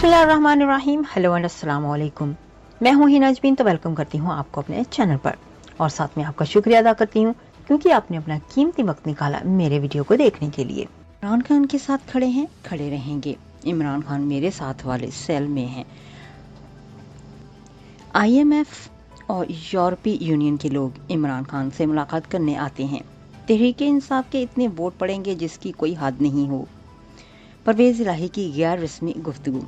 बिस्मिल्लाहिर्रहमानिर्रहीम। Hello and अस्सलाम वालेकुम। मैं हूँ हिना अजमीन, तो वेलकम करती हूँ आपको अपने चैनल पर और साथ में आपका शुक्रिया अदा करती हूँ क्योंकि आपने अपना कीमती वक्त निकाला मेरे वीडियो को देखने के लिए। इमरान खान के साथ खड़े हैं, खड़े रहेंगे। इमरान खान मेरे साथ वाले सेल में हैं। IMF और यूरोपीय यूनियन के लोग इमरान खान से मुलाकात करने आते हैं। तहरीके इंसाफ के इतने वोट पड़ेंगे जिसकी कोई हद नहीं हो। परवेज इलाही की गैर रस्मी गुफ्तगू।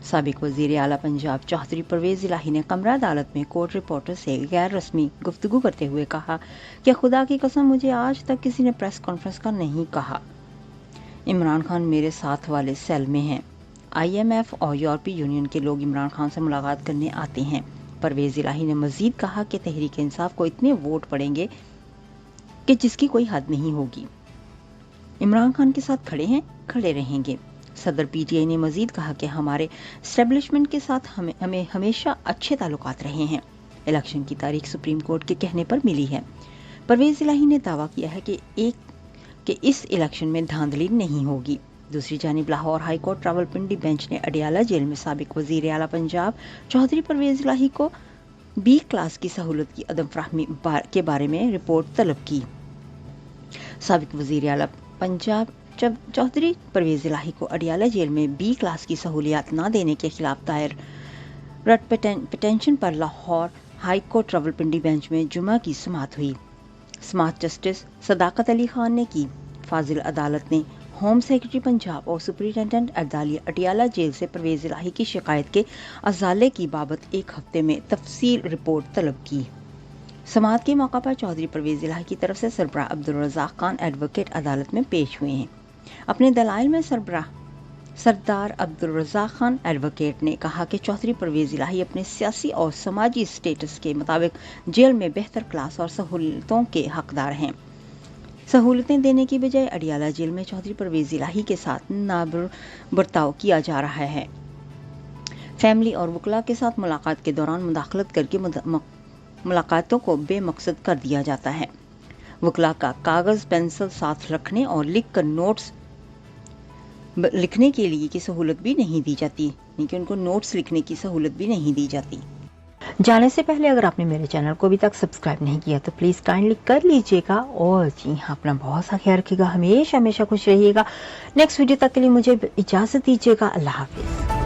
साबिक वजीर आला पंजाब चौधरी परवेज इलाही ने कमरा अदालत में कोर्ट रिपोर्टर से गैर रस्मी गुफ्तगू करते हुए कहा कि खुदा की कसम मुझे आज तक किसी ने प्रेस कॉन्फ्रेंस का नहीं कहा। इमरान खान मेरे साथ वाले सेल में हैं। IMF और यूरोपीय यूनियन के लोग इमरान खान से मुलाकात करने आते हैं। परवेज इलाही ने मजीद कहा कि तहरीक इंसाफ को इतने वोट पड़ेंगे कि जिसकी कोई हद नहीं होगी। इमरान खान के साथ खड़े हैं, खड़े रहेंगे। सदर PTI ने मजीद कहा कि हमारे एस्टेब्लिशमेंट के साथ हमें हमेशा अच्छे ताल्लुकात रहे हैं। इलेक्शन की तारीख सुप्रीम कोर्ट के कहने पर मिली है। परवेज इलाही ने दावा किया है कि इस इलेक्शन में धांधली नहीं होगी। दूसरी जानिब Lahore high court Rawalpindi bench ने अडियाला जेल में साबिक वजीर आला पंजाब चौधरी परवेज इलाही को B क्लास की सहूलत की अदम फराहमी के बारे में रिपोर्ट तलब की। साबिक वजीर आला पंजाब चौधरी परवेज इलाही को अडियाला जेल में B क्लास की सहूलियात न देने के खिलाफ दायर रट पिटीशन पर Lahore high court Rawalpindi bench में जुमा की समाअत हुई। समाअत जस्टिस सदाकत अली खान ने की। फाजिल अदालत ने होम सेक्रेटरी पंजाब और सुपरिटेंडेंट अडियाला जेल से परवेज इलाही की शिकायत के अजाले की बाबत एक हफ्ते में तफसील रिपोर्ट तलब की। समाअत के मौका पर चौधरी परवेज इलाही की तरफ से सरबराह अब्दुल रज़ाक खान एडवोकेट अदालत में पेश हुए हैं। अपने दलाइल में सरदार अब्दुल रज़ाक खान एडवोकेट ने कहा कि चौधरी परवेज इलाही अपने सियासी और समाजी स्टेटस के मुताबिक जेल में बेहतर क्लास और सहूलतों के हकदार हैं। सहूलतें देने की बजाय अडियाला जेल में चौधरी परवेज इलाही के साथ बर्ताव किया जा रहा है। फैमिली और वकला के साथ मुलाकात के दौरान मुदाखलत करके मुलाकातों को बेमकसद कर दिया जाता है। वकला का कागज पेंसिल साथ रखने और लिख कर नोट्स लिखने के लिए की सहूलत भी नहीं दी जाती, यानी कि उनको नोट्स लिखने की सहूलत भी नहीं दी जाती। जाने से पहले अगर आपने मेरे चैनल को अभी तक सब्सक्राइब नहीं किया तो प्लीज काइंडली कर लीजिएगा और जी हाँ, अपना बहुत सा ख्याल रखिएगा। हमेशा खुश रहिएगा। नेक्स्ट वीडियो तक के लिए मुझे इजाजत दीजिएगा। अल्लाह हाफिज।